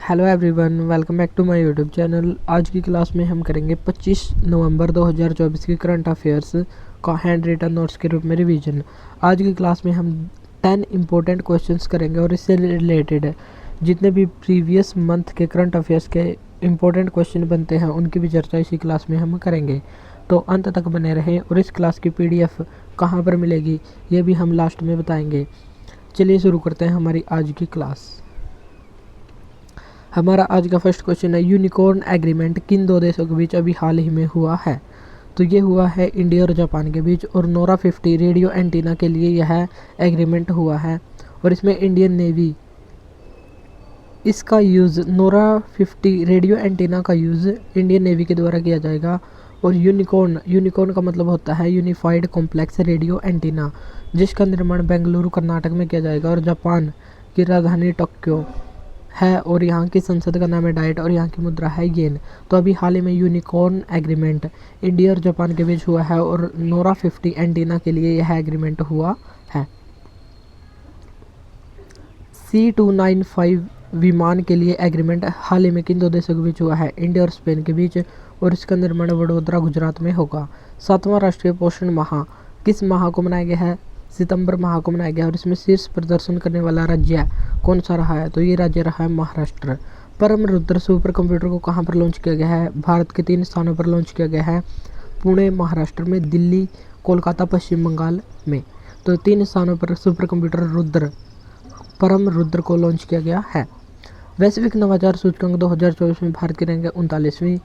Hello everyone, welcome back to my YouTube channel. आज की class में हम करेंगे 25 नवंबर 2024 की करंट अफेयर्स का हैंड रिटन नोट्स के रूप में रिवीजन। आज की क्लास में हम 10 इम्पोर्टेंट क्वेश्चंस करेंगे और इससे रिलेटेड जितने भी प्रीवियस मंथ के करंट अफेयर्स के इम्पोर्टेंट क्वेश्चन बनते हैं उनकी भी चर्चा इसी क्लास में हम करेंगे। तो अंत तक बने रहें और इस क्लास की PDF कहाँ पर मिलेगी ये भी हम लास्ट में बताएंगे। चलिए शुरू करते हैं हमारी आज की क्लास। हमारा आज का फर्स्ट क्वेश्चन है, यूनिकॉर्न एग्रीमेंट किन दो देशों के बीच अभी हाल ही में हुआ है? तो ये हुआ है इंडिया और जापान के बीच, और नोरा 50 रेडियो एंटीना के लिए यह एग्रीमेंट हुआ है। और इसमें इंडियन नेवी इसका यूज़, नोरा 50 रेडियो एंटीना का यूज़ इंडियन नेवी के द्वारा किया जाएगा। और यूनिकॉर्न का मतलब होता है यूनिफाइड कॉम्प्लेक्स रेडियो एंटीना, जिसका निर्माण बेंगलुरु कर्नाटक में किया जाएगा। और जापान की राजधानी टोक्यो है और यहाँ की संसद का नाम है डाइट और यहाँ की मुद्रा है येन। तो अभी हाल ही में यूनिकॉर्न एग्रीमेंट इंडिया और जापान के बीच हुआ है और नोरा 50 एंटीना के लिए यह एग्रीमेंट हुआ है। C295 विमान के लिए एग्रीमेंट हाल ही में किन दो देशों के बीच हुआ है? इंडिया और स्पेन के बीच, और इसका निर्माण वडोदरा गुजरात में होगा। 7वां राष्ट्रीय पोषण माह किस माह को मनाया गया है? सितंबर माह को मनाया गया। और इसमें शीर्ष प्रदर्शन करने वाला राज्य कौन सा रहा है? तो ये राज्य रहा है महाराष्ट्र। परम रुद्र सुपर कंप्यूटर को कहाँ पर लॉन्च किया गया है? भारत के 3 स्थानों पर लॉन्च किया गया है, पुणे महाराष्ट्र में, दिल्ली, कोलकाता पश्चिम बंगाल में। तो 3 स्थानों पर सुपर कंप्यूटर परम रुद्र को लॉन्च किया गया है। वैश्विक नवाचार सूचकांक 2024 में भारत की रैंक है 39वीं।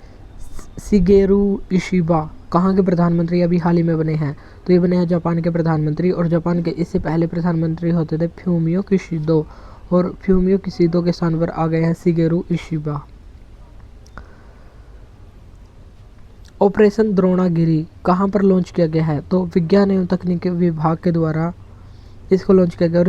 शिगेरू इशिबा कहाँ के प्रधानमंत्री अभी हाल ही में बने हैं? तो ये बने हैं जापान के प्रधानमंत्री, और जापान के इससे पहले प्रधानमंत्री होते थे फ्यूमियो किशिदो, और फ्यूमियो किशिदो के स्थान पर आ गए हैं शिगेरू इशिबा। ऑपरेशन द्रोणागिरी कहाँ पर लॉन्च किया गया है? तो विज्ञान एवं तकनीकी विभाग के द्वारा इसको लॉन्च किया गया, और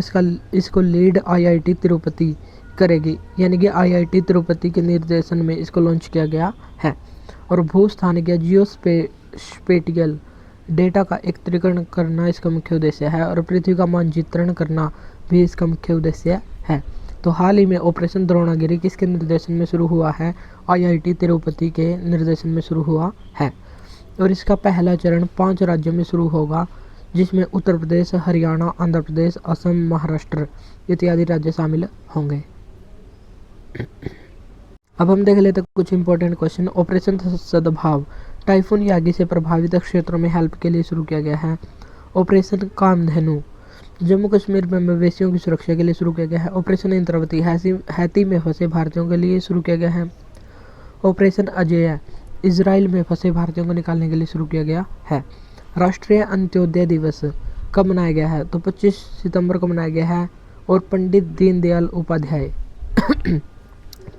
इसको लीड IIT तिरुपति करेगी, यानी कि IIT तिरुपति के निर्देशन में इसको लॉन्च किया गया है। और भूस्थानिक जियोस्पेटियल डेटा का एकत्रीकरण करना इसका मुख्य उद्देश्य है, और पृथ्वी का मानचित्रण करना भी इसका मुख्य उद्देश्य है। तो हाल ही में ऑपरेशन द्रोणागिरी किसके निर्देशन में शुरू हुआ है? IIT तिरुपति के निर्देशन में शुरू हुआ है। और इसका पहला चरण 5 राज्यों में शुरू होगा, जिसमें उत्तर प्रदेश, हरियाणा, आंध्र प्रदेश, असम, महाराष्ट्र इत्यादि राज्य शामिल होंगे। अब हम देख लेते हैं कुछ इंपॉर्टेंट क्वेश्चन। ऑपरेशन सद्भाव टाइफून यागी से प्रभावित क्षेत्रों में हेल्प के लिए शुरू किया गया है। ऑपरेशन कामधेनु जम्मू कश्मीर में मवेशियों की सुरक्षा के लिए शुरू किया गया है। ऑपरेशन इंद्रावती हैती में फंसे भारतीयों के लिए शुरू किया गया है। ऑपरेशन अजेय इजराइल में फंसे भारतीयों को निकालने के लिए शुरू किया गया है। राष्ट्रीय अंत्योदय दिवस कब मनाया गया है? तो 25 सितंबर को मनाया गया है, और पंडित दीनदयाल उपाध्याय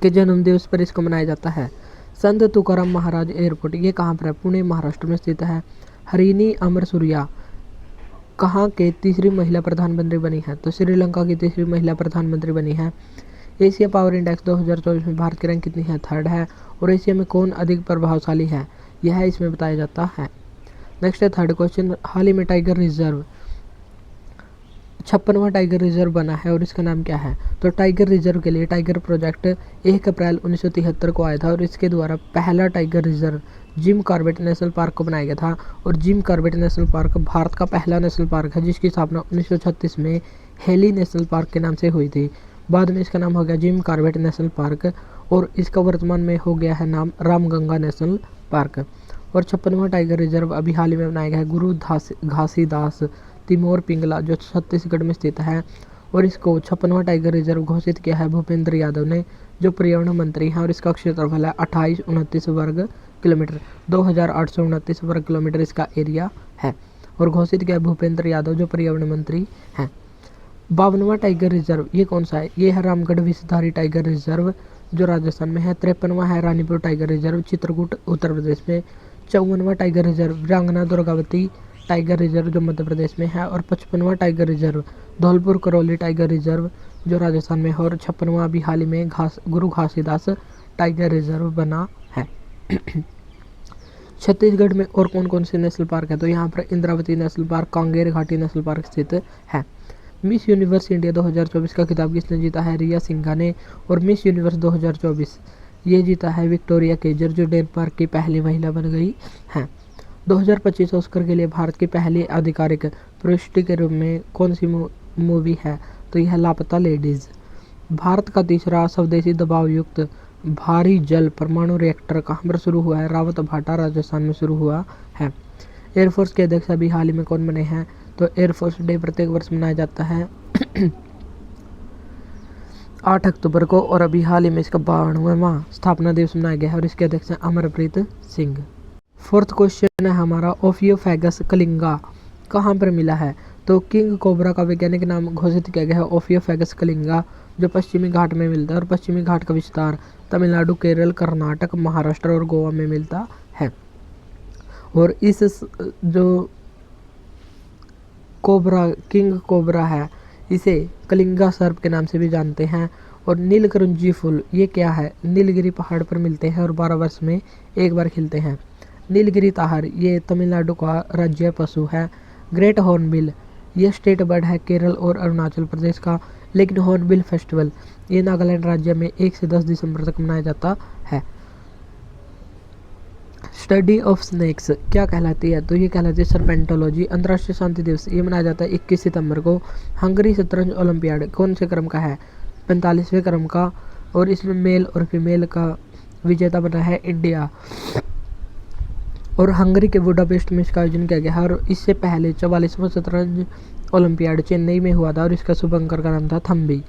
के जन्म दिवस पर इसको मनाया जाता है। संत तुकाराम महाराज एयरपोर्ट ये कहाँ पर है? पुणे महाराष्ट्र में स्थित है। हरिनी अमर सूर्या कहाँ के तीसरी महिला प्रधानमंत्री बनी है? तो श्रीलंका की तीसरी महिला प्रधानमंत्री बनी है। एशिया पावर इंडेक्स 2024 में भारत की रैंक कितनी है? 3rd है। और एशिया में कौन अधिक प्रभावशाली है, यह इसमें बताया जाता है। नेक्स्ट है 3rd क्वेश्चन, हाल ही में टाइगर रिजर्व 56वां टाइगर रिजर्व बना है, और इसका नाम क्या है? तो टाइगर रिजर्व के लिए टाइगर प्रोजेक्ट 1 अप्रैल 1973 को आया था, और इसके द्वारा पहला tiger reserve Jim Corbett national park को बनाया गया था। और Jim Corbett national park Bharat का पहला नेशनल पार्क है, जिसकी स्थापना 1936 में हेली नेशनल पार्क के नाम से हुई थी। बाद में इसका नाम हो गया जिम कॉर्बेट नेशनल पार्क, और इसका वर्तमान में हो गया है नाम रामगंगा नेशनल पार्क। और 56वां टाइगर रिजर्व अभी हाल ही में बनाया गया है गुरु घासीदास तिमोर पिंगला, जो छत्तीसगढ़ में स्थित है। और इसको 56वां टाइगर रिजर्व घोषित किया है भूपेंद्र यादव ने, जो पर्यावरण मंत्री हैं। और इसका क्षेत्रफल है 2829 वर्ग किलोमीटर, 2829 वर्ग किलोमीटर इसका एरिया है, और घोषित किया भूपेंद्र यादव जो पर्यावरण मंत्री हैं। 52वां टाइगर रिजर्व ये कौन सा है? ये है रामगढ़ विषधारी टाइगर रिजर्व, जो राजस्थान में है। 53वां है रानीपुर टाइगर रिजर्व, चित्रकूट उत्तर प्रदेश में। 54वां टाइगर रिजर्व वीरांगना दुर्गावती टाइगर रिजर्व, जो मध्य प्रदेश में है। और 55वां tiger reserve Dholpur Karauli tiger reserve, जो राजस्थान में है। और 56वां अभी हाल ही में गुरु घासीदास टाइगर रिजर्व बना है। छत्तीसगढ़ में और कौन कौन से नेशनल पार्क है? तो यहाँ पर इंद्रावती नेशनल पार्क, कांगेर घाटी नेशनल पार्क स्थित है। मिस यूनिवर्स इंडिया 2024 का खिताब किसने जीता है? रिया सिंघा ने। और मिस यूनिवर्स 2024 ये जीता है विक्टोरिया केजर, जो डेनमार्क की पहली महिला बन गई हैं। 2025 ऑस्कर के लिए भारत की पहली आधिकारिक प्रविष्टि के रूप में कौन सी मूवी है? तो यह लापता लेडीज। भारत का तीसरा स्वदेशी दबाव युक्त भारी जल परमाणु रिएक्टर कहाँ पर शुरू हुआ है? रावत भाटा, राजस्थान में शुरू हुआ है। एयरफोर्स के अध्यक्ष अभी हाल ही में कौन बने हैं? तो एयरफोर्स डे प्रत्येक वर्ष मनाया जाता है 8 अक्टूबर को, और अभी हाल ही में इसका 92वां स्थापना दिवस मनाया गया है और इसके अध्यक्ष हैं अमरप्रीत सिंह। फोर्थ क्वेश्चन है हमारा, ओफियोफेगस कलिंगा कहाँ पर मिला है? तो किंग कोबरा का वैज्ञानिक नाम घोषित किया गया है ओफियोफेगस कलिंगा, जो पश्चिमी घाट में मिलता है। और पश्चिमी घाट का विस्तार तमिलनाडु, केरल, कर्नाटक, महाराष्ट्र और गोवा में मिलता है। और इस जो कोबरा, किंग कोबरा है, इसे कलिंगा सर्प के नाम से भी जानते हैं। और नीलकरुंजी फूल ये क्या है? नीलगिरी पहाड़ पर मिलते हैं और 12 वर्ष में एक बार खिलते हैं। नीलगिरी ताहर ये तमिलनाडु का राज्य पशु है। ग्रेट हॉर्नबिल ये स्टेट बर्ड है केरल और अरुणाचल प्रदेश का। लेकिन हॉर्नबिल फेस्टिवल ये नागालैंड राज्य में 1 से 10 दिसंबर तक मनाया जाता है। स्टडी ऑफ स्नेक्स क्या कहलाती है? तो ये कहलाती है सर्पेंटोलॉजी। अंतर्राष्ट्रीय शांति दिवस ये मनाया जाता है 21 सितंबर को। हंगरी शतरंज ओलंपियाड कौन से क्रम का है? 45वें क्रम का। और इसमें मेल और फीमेल का विजेता बना है इंडिया। और हंगरी के बुडापेस्ट में इसका आयोजन किया गया है। और इससे पहले 44वां शतरंज ओलंपियाड चेन्नई में हुआ था और इसका शुभंकर का नाम था थम्बी।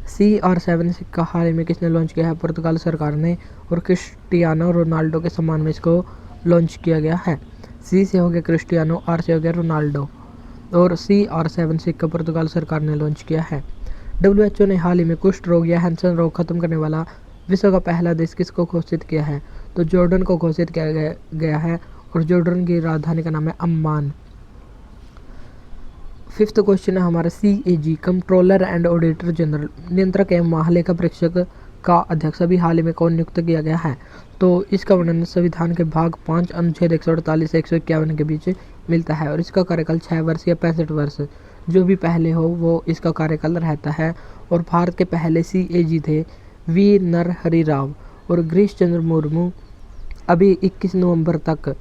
CR7 सिक्का हाल ही में किसने लॉन्च किया है? पुर्तगाल सरकार ने। और क्रिस्टियानो रोनाल्डो के सम्मान में इसको लॉन्च किया गया है। C से हो गया क्रिस्टियानो, R से हो गया रोनाल्डो। और CR7 सिक्का पुर्तगाल सरकार ने लॉन्च किया है। WHO ने हाल ही में कुष्ठ रोग या हैंसन रोग खत्म करने वाला विश्व का पहला देश किसको घोषित किया है? तो जॉर्डन को घोषित किया गया है। और जॉर्डन की राजधानी का नाम है अम्मान। फिफ्थ क्वेश्चन है हमारा, CAG controller and auditor general नियंत्रक एवं महालेखा परीक्षक का अध्यक्ष अभी हाल ही में कौन नियुक्त किया गया है? तो इसका वर्णन संविधान के भाग 5 अनुच्छेद 148 से 151 के बीच मिलता है। और इसका कार्यकाल 6 वर्ष या 65 वर्ष जो भी पहले हो वो इसका कार्यकाल रहता है। और भारत के पहले CAG थे V नरहरि राव और गिरीश चंद्र मुर्मू अभी 21 नवंबर तक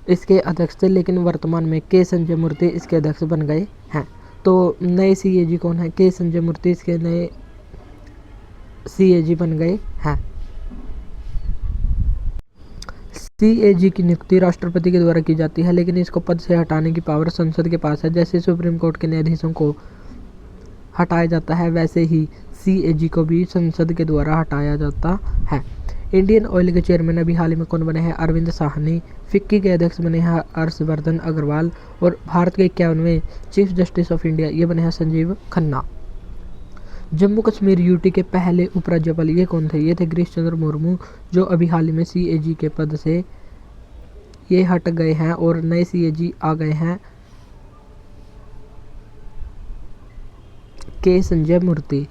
इसके अध्यक्ष थे, लेकिन वर्तमान में K संजय मूर्ति इसके अध्यक्ष बन गए हैं। तो नए CAG कौन है? K संजय मूर्ति इसके नए CAG बन गए हैं। CAG की नियुक्ति राष्ट्रपति के द्वारा की जाती है, लेकिन इसको पद से हटाने की पावर संसद के पास है। जैसे सुप्रीम कोर्ट के न्यायाधीशों को हटाया जाता है, वैसे ही CAG को भी संसद के द्वारा हटाया जाता है। इंडियन ऑयल के चेयरमैन अभी हाल ही में कौन बने हैं? अरविंद साहनी। फिक्की के अध्यक्ष बने हैं हर्षवर्धन अग्रवाल। और भारत के 51वें चीफ जस्टिस ऑफ इंडिया ये बने हैं संजीव खन्ना। जम्मू कश्मीर UT के पहले उपराज्यपाल ये कौन थे? ये थे गिरीश चंद्र मुर्मू, जो अभी हाल ही में CAG के पद से ये हट गए हैं और नए CAG आ गए हैं K संजय मूर्ति।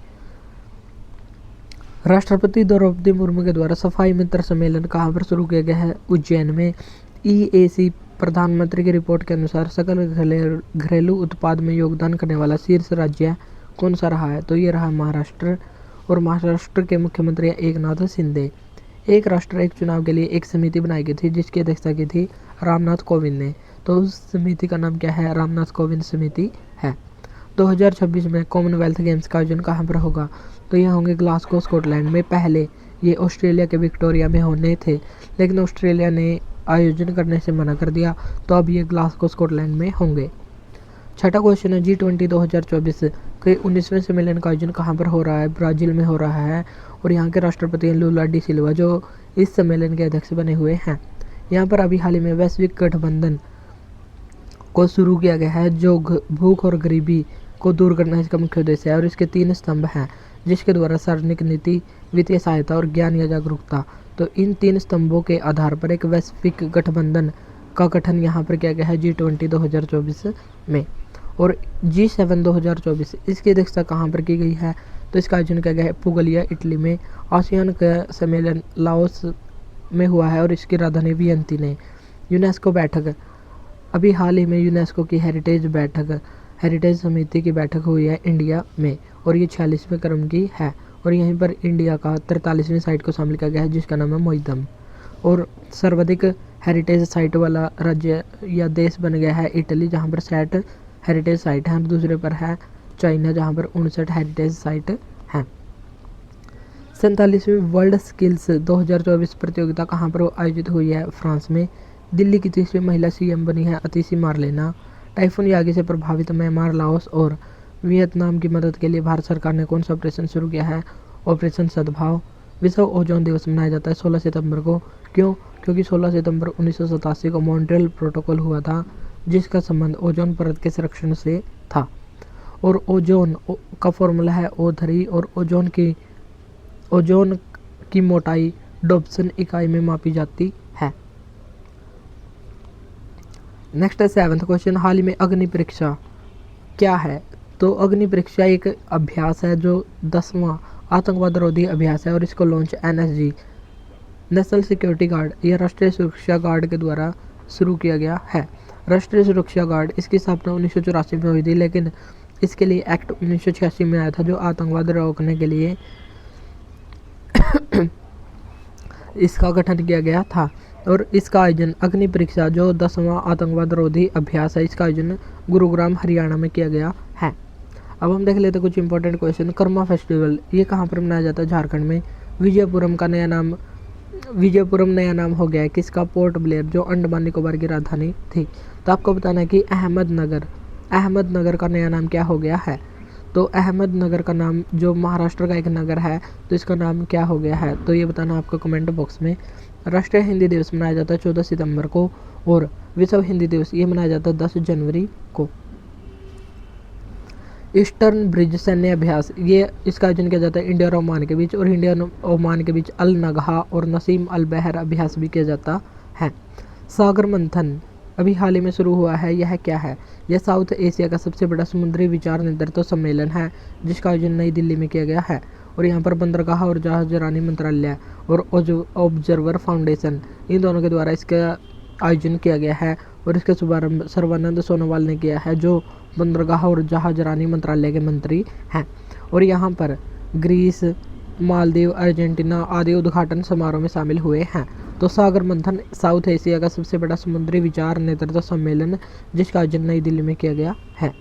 राष्ट्रपति द्रौपदी मुर्मू के द्वारा सफाई मित्र सम्मेलन कहाँ पर शुरू किया गया है? उज्जैन में। EAC प्रधानमंत्री की रिपोर्ट के अनुसार सकल घरेलू उत्पाद में योगदान करने वाला शीर्ष राज्य कौन सा रहा है? तो ये रहा महाराष्ट्र। और महाराष्ट्र के मुख्यमंत्री एकनाथ शिंदे। एक राष्ट्र एक चुनाव के लिए एक समिति बनाई गई थी जिसकी अध्यक्षता की थी रामनाथ कोविंद ने। तो उस समिति का नाम क्या है? रामनाथ कोविंद समिति है। 2026 में कॉमनवेल्थ गेम्स का आयोजन कहाँ पर होगा? तो ये होंगे ग्लासगो स्कॉटलैंड में। पहले ये ऑस्ट्रेलिया के विक्टोरिया में होने थे, लेकिन ऑस्ट्रेलिया ने आयोजन करने से मना कर दिया, तो अब ये ग्लासगो स्कॉटलैंड में होंगे। छठा क्वेश्चन है, G20 2024 के 19वें सम्मेलन का आयोजन कहाँ पर हो रहा है? ब्राज़ील में हो रहा है। और यहाँ के राष्ट्रपति हैं लुला डी सिल्वा, जो इस सम्मेलन के अध्यक्ष बने हुए हैं। यहाँ पर अभी हाल ही में वैश्विक गठबंधन को शुरू किया गया है, जो भूख और गरीबी को दूर करना इसका मुख्य उद्देश्य है। और इसके 3 स्तंभ हैं, जिसके द्वारा सार्वजनिक नीति, वित्तीय सहायता और ज्ञान या जागरूकता। तो इन 3 स्तंभों के आधार पर एक वैश्विक गठबंधन का गठन यहाँ पर किया गया है G20 2024 में। और G7 2024 इसकी अध्यक्षता कहाँ पर की गई है? तो इसका आयोजन किया गया है पुगलिया, इटली में। आसियान का सम्मेलन लाओस में हुआ है और इसकी राजधानी वियंतिन है। यूनेस्को बैठक अभी हाल ही में यूनेस्को की हेरिटेज हेरिटेज समिति की बैठक हुई है इंडिया में और ये 46वें क्रम की है। और यहीं पर इंडिया का 43वीं साइट को शामिल किया गया है जिसका नाम है मोइदम। और सर्वाधिक हेरिटेज साइट वाला राज्य या देश बन गया है इटली, जहाँ पर 60 हेरिटेज साइट हैं। दूसरे पर है चाइना, जहाँ पर 59 हेरिटेज साइट हैं। 47वीं वर्ल्ड स्किल्स 2024 प्रतियोगिता कहाँ पर आयोजित हुई है? फ्रांस में। दिल्ली की तीसरी महिला सीएम बनी है अतिशी मार्लेना। टाइफून यागी से प्रभावित म्यांमार, लाओस और वियतनाम की मदद के लिए भारत सरकार ने कौन सा ऑपरेशन शुरू किया है? ऑपरेशन सद्भाव। विश्व ओजोन दिवस मनाया जाता है 16 सितंबर को। क्यों? क्योंकि 16 सितंबर 1987 को मॉन्ट्रियल प्रोटोकॉल हुआ था जिसका संबंध ओजोन परत के संरक्षण से था। और ओजोन का फॉर्मूला है O3 और ओजोन की मोटाई डॉप्सन इकाई में मापी जाती है। नेक्स्ट है 7th क्वेश्चन, हाल ही में अग्नि परीक्षा क्या है? तो अग्नि परीक्षा एक अभ्यास है जो 10वां आतंकवाद रोधी अभ्यास है और इसको launch NSG national security guard या राष्ट्रीय सुरक्षा गार्ड के द्वारा शुरू किया गया है। राष्ट्रीय सुरक्षा गार्ड इसकी स्थापना 1984 में हुई थी, लेकिन इसके लिए एक्ट 1986 में आया था जो आतंकवाद रोकने के लिए इसका गठन किया गया था। और इसका आयोजन अग्नि परीक्षा जो 10वां आतंकवाद रोधी अभ्यास है, इसका आयोजन गुरुग्राम हरियाणा में किया गया है। अब हम देख लेते हैं कुछ इंपॉर्टेंट क्वेश्चन। कर्मा फेस्टिवल ये कहाँ पर मनाया जाता है? झारखंड में। विजयपुरम नया नाम हो गया है किसका? पोर्ट ब्लेयर जो अंडमान निकोबार की राजधानी थी। तो आपको बताना है कि अहमदनगर का नया नाम क्या हो गया है? तो अहमदनगर का नाम जो महाराष्ट्र का एक नगर है, तो इसका नाम क्या हो गया है? तो ये बताना आपको कमेंट बॉक्स में। राष्ट्रीय हिंदी दिवस मनाया जाता है 14 सितंबर को और विश्व हिंदी दिवस ये मनाया जाता है 10 जनवरी को। ईस्टर्न ब्रिज सैन्य अभ्यास ये इसका आयोजन किया जाता है इंडिया और ओमान के बीच, और इंडिया और ओमान के बीच अल नगहा और नसीम अल बहर अभ्यास भी किया जाता है। सागर मंथन अभी हाल ही में शुरू हुआ है, यह क्या है? यह साउथ एशिया का सबसे बड़ा समुद्री विचार नेतृत्व सम्मेलन है जिसका आयोजन नई दिल्ली में किया गया है। और यहाँ पर बंदरगाह और जहाजरानी मंत्रालय और ऑब्जर्वर फाउंडेशन इन दोनों के द्वारा इसका आयोजन किया गया है और इसका शुभारंभ सर्बानंद सोनोवाल ने किया है जो बंदरगाह और जहाजरानी मंत्रालय के मंत्री हैं। और यहाँ पर ग्रीस, मालदीव, अर्जेंटीना आदि उद्घाटन समारोह में शामिल हुए हैं। तो सागर मंथन साउथ एशिया का सबसे बड़ा समुद्री विचार नेतृत्व सम्मेलन जिसका आयोजन नई दिल्ली में किया गया है।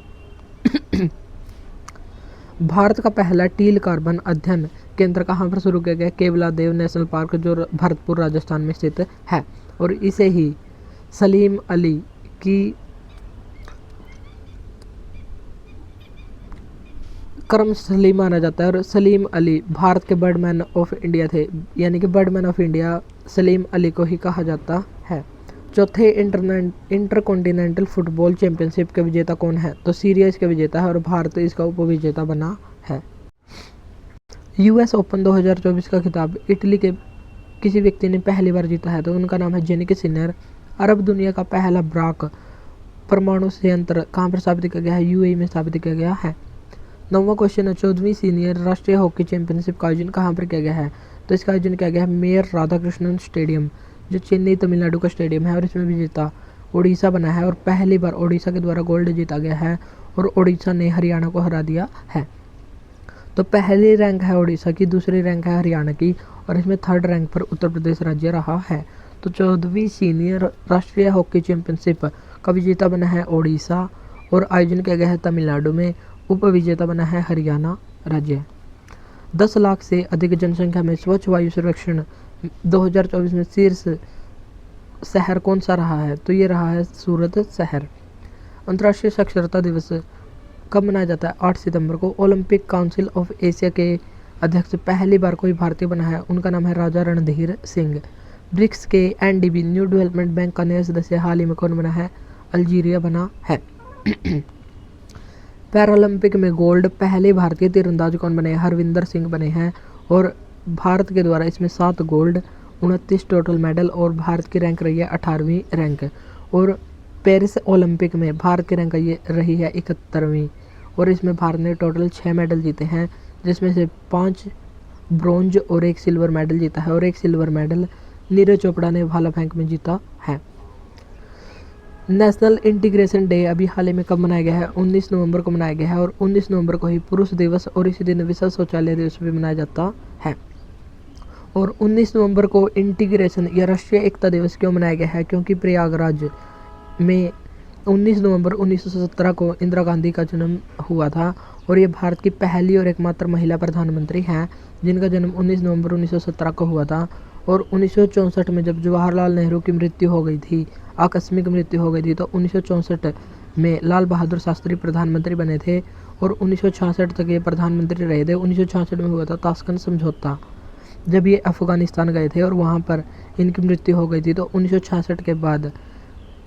भारत का पहला टील कार्बन अध्ययन केंद्र कहाँ पर शुरू किया गया? केवलादेव नेशनल पार्क जो भरतपुर राजस्थान में स्थित है। और इसे ही सलीम अली की कर्मस्थली माना जाता है। और सलीम अली भारत के बर्डमैन ऑफ इंडिया थे, यानी कि Birdman of India Salim Ali को ही कहा जाता है। चौथे इंटरकॉन्टिनेंटल फुटबॉल चैंपियनशिप के विजेता कौन है? तो सीरिया इसका विजेता है और भारत इसका उपविजेता बना है। US ओपन 2024 का खिताब इटली के किसी व्यक्ति ने पहली बार जीता है, तो उनका नाम है जेनिक सिनर। अरब दुनिया का पहला ब्राक परमाणु संयंत्र कहाँ पर स्थापित किया गया है? UAE में स्थापित किया गया है। 9वां क्वेश्चन है 14वीं सीनियर राष्ट्रीय हॉकी चैंपियनशिप का आयोजन कहाँ पर किया गया है? तो इसका आयोजन किया गया है मेयर राधाकृष्णन स्टेडियम जो चेन्नई तमिलनाडु का स्टेडियम है। और इसमें विजेता ओडिशा बना है और पहली बार ओडिशा के द्वारा गोल्ड जीता गया है और ओडिशा ने हरियाणा को हरा दिया है। तो पहली रैंक है ओडिशा की, दूसरी रैंक है हरियाणा की और इसमें थर्ड रैंक पर उत्तर प्रदेश राज्य रहा है। तो 14वीं सीनियर राष्ट्रीय हॉकी चैंपियनशिप का विजेता बना है ओडिशा और आयोजन किया गया है तमिलनाडु में। उपविजेता बना है हरियाणा राज्य। 10 लाख से अधिक जनसंख्या में स्वच्छ वायु सर्वेक्षण 2024 में शीर्ष शहर कौन सा रहा है? तो ये रहा है सूरत शहर। अंतर्राष्ट्रीय साक्षरता दिवस कब मनाया जाता है? 8 सितंबर को। ओलंपिक काउंसिल ऑफ एशिया के अध्यक्ष पहली बार कोई भारतीय बना है, उनका नाम है राजा रणधीर सिंह। ब्रिक्स के NDB न्यू डेवलपमेंट बैंक का नया सदस्य हाल ही में कौन बना है? अल्जीरिया बना है। पैरालंपिक में गोल्ड पहले भारतीय तीरंदाज कौन बने? हरविंदर सिंह बने हैं और भारत के द्वारा इसमें 7 गोल्ड, 29 टोटल मेडल और भारत की रैंक रही है 18वीं रैंक। और पेरिस ओलंपिक में भारत की रैंक ये रही है 71वीं और इसमें भारत ने टोटल 6 मेडल जीते हैं जिसमें से 5 ब्रोंज और 1 सिल्वर मेडल जीता है और 1 सिल्वर मेडल नीरज चोपड़ा ने भाला फेंक में जीता है। नेशनल इंटीग्रेशन डे अभी हाल ही में कब मनाया गया है? 19 नवंबर को मनाया गया है और 19 नवंबर को ही पुरुष दिवस और इसी दिन विश्व शौचालय दिवस भी मनाया जाता है। और 19 नवंबर को इंटीग्रेशन या राष्ट्रीय एकता दिवस क्यों मनाया गया है? क्योंकि प्रयागराज में 19 नवंबर 1917 को इंदिरा गांधी का जन्म हुआ था और ये भारत की पहली और एकमात्र महिला प्रधानमंत्री हैं जिनका जन्म 19 नवंबर 1917 को हुआ था। और 1964 में जब जवाहरलाल नेहरू की मृत्यु हो गई थी, आकस्मिक मृत्यु हो गई थी, तो 1964 में लाल बहादुर शास्त्री प्रधानमंत्री बने थे और 1966 तक ये प्रधानमंत्री रहे थे। 1966 में हुआ था ताशकंद समझौता, जब ये अफ़गानिस्तान गए थे और वहाँ पर इनकी मृत्यु हो गई थी। तो 1966 के बाद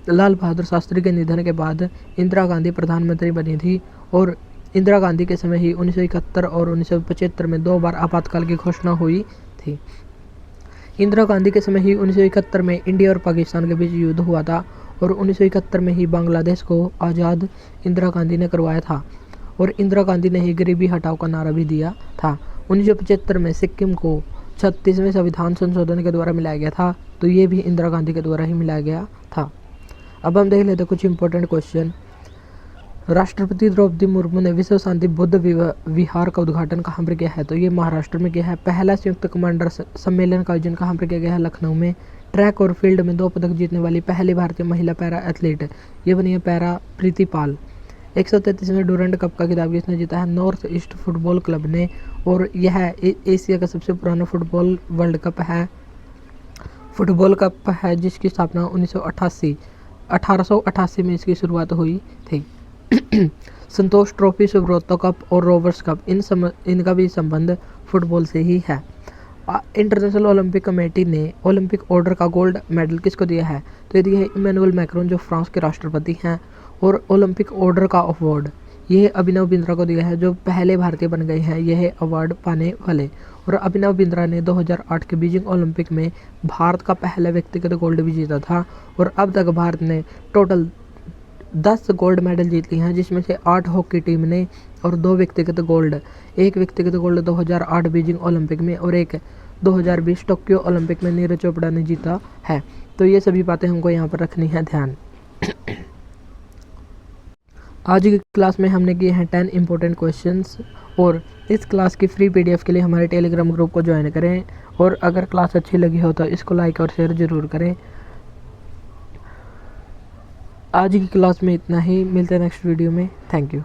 लाल बहादुर शास्त्री के निधन के बाद इंदिरा गांधी प्रधानमंत्री बनी थी और इंदिरा गांधी के समय ही 1971 और 1975 में 2 बार आपातकाल की घोषणा हुई थी। इंदिरा गांधी के समय ही 1971 में इंडिया और पाकिस्तान के बीच युद्ध हुआ था और 1971 में ही बांग्लादेश को आज़ाद इंदिरा गांधी ने करवाया था और इंदिरा गांधी ने ही गरीबी हटाओ का नारा भी दिया था। 1975 में सिक्किम को 36वें संविधान संशोधन के द्वारा मिलाया गया था, तो ये भी इंदिरा गांधी के द्वारा ही मिलाया गया था। अब हम देख लेते हैं कुछ इंपॉर्टेंट क्वेश्चन। राष्ट्रपति द्रौपदी मुर्मू ने विश्व शांति बुद्ध विहार का उद्घाटन कहाँ पर किया है? तो ये महाराष्ट्र में किया है। पहला संयुक्त कमांडर सम्मेलन का आयोजन कहाँ पर किया गया है? लखनऊ में। ट्रैक और फील्ड में 2 पदक जीतने वाली पहली भारतीय महिला पैरा एथलीट, ये बनी है पैरा प्रीति पाल। 133वें डूरंड कप का खिताब किसने जीता है? नॉर्थ ईस्ट फुटबॉल क्लब ने। और यह एशिया का सबसे पुराना फुटबॉल वर्ल्ड कप है, फुटबॉल कप है जिसकी स्थापना 1888 में इसकी शुरुआत हुई थी। संतोष ट्रॉफी, सुब्रतो कप और रोवर्स कप, इनका भी संबंध फुटबॉल से ही है। इंटरनेशनल ओलंपिक कमेटी ने ओलंपिक ऑर्डर का गोल्ड मेडल किसको दिया है? तो ये दिया है इमैनुअल मैक्रोन जो फ्रांस के राष्ट्रपति हैं। और ओलंपिक ऑर्डर का अवार्ड ये अभिनव बिंद्रा को दिया है जो पहले भारतीय बन गए हैं यह अवार्ड पाने वाले। और अभिनव बिंद्रा ने 2008 के बीजिंग ओलंपिक में भारत का पहला व्यक्तिगत गोल्ड भी जीता था और अब तक भारत ने टोटल 10 गोल्ड मेडल जीत लिए हैं, जिसमें से 8 हॉकी टीम ने और 2 व्यक्तिगत गोल्ड। एक व्यक्तिगत गोल्ड 2008 बीजिंग ओलंपिक में और एक 2020 टोक्यो ओलंपिक में नीरज चोपड़ा ने जीता है। तो ये सभी बातें हमको यहाँ पर रखनी है ध्यान। आज की क्लास में हमने किए हैं 10 इंपॉर्टेंट क्वेश्चंस और इस क्लास की फ्री पीडीएफ के लिए हमारे टेलीग्राम ग्रुप को ज्वाइन करें और अगर क्लास अच्छी लगी हो तो इसको लाइक और शेयर ज़रूर करें। आज की क्लास में इतना ही, मिलते हैं नेक्स्ट वीडियो में। Thank you.